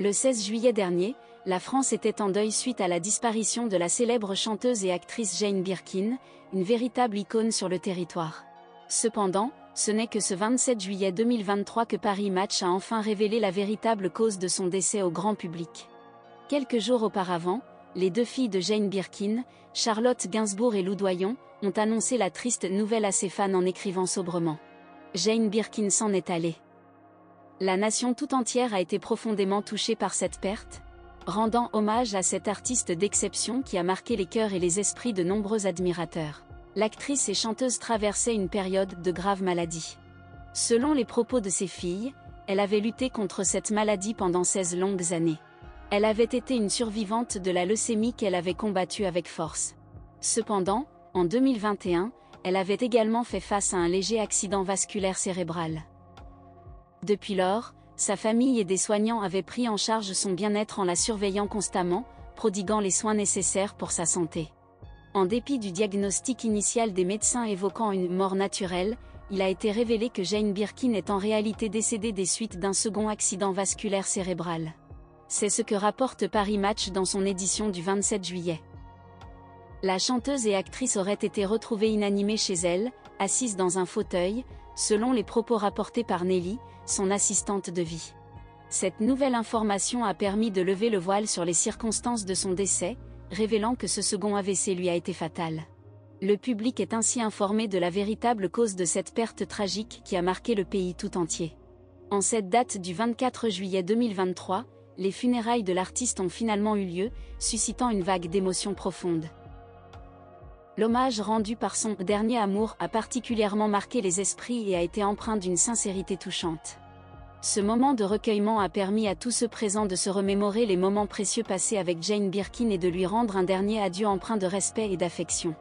Le 16 juillet dernier, la France était en deuil suite à la disparition de la célèbre chanteuse et actrice Jane Birkin, une véritable icône sur le territoire. Cependant, ce n'est que ce 27 juillet 2023 que Paris Match a enfin révélé la véritable cause de son décès au grand public. Quelques jours auparavant, les deux filles de Jane Birkin, Charlotte Gainsbourg et Lou Doyon, ont annoncé la triste nouvelle à ses fans en écrivant sobrement. Jane Birkin s'en est allée. La nation tout entière a été profondément touchée par cette perte, rendant hommage à cette artiste d'exception qui a marqué les cœurs et les esprits de nombreux admirateurs. L'actrice et chanteuse traversait une période de grave maladie. Selon les propos de ses filles, elle avait lutté contre cette maladie pendant 16 longues années. Elle avait été une survivante de la leucémie qu'elle avait combattue avec force. Cependant, en 2021, elle avait également fait face à un léger accident vasculaire cérébral. Depuis lors, sa famille et des soignants avaient pris en charge son bien-être en la surveillant constamment, prodiguant les soins nécessaires pour sa santé. En dépit du diagnostic initial des médecins évoquant une mort naturelle, il a été révélé que Jane Birkin est en réalité décédée des suites d'un second accident vasculaire cérébral. C'est ce que rapporte Paris Match dans son édition du 27 juillet. La chanteuse et actrice aurait été retrouvée inanimée chez elle, assise dans un fauteuil, selon les propos rapportés par Nelly, son assistante de vie. Cette nouvelle information a permis de lever le voile sur les circonstances de son décès, révélant que ce second AVC lui a été fatal. Le public est ainsi informé de la véritable cause de cette perte tragique qui a marqué le pays tout entier. En cette date du 24 juillet 2023, les funérailles de l'artiste ont finalement eu lieu, suscitant une vague d'émotions profondes. L'hommage rendu par son dernier amour a particulièrement marqué les esprits et a été empreint d'une sincérité touchante. Ce moment de recueillement a permis à tous ceux présents de se remémorer les moments précieux passés avec Jane Birkin et de lui rendre un dernier adieu empreint de respect et d'affection.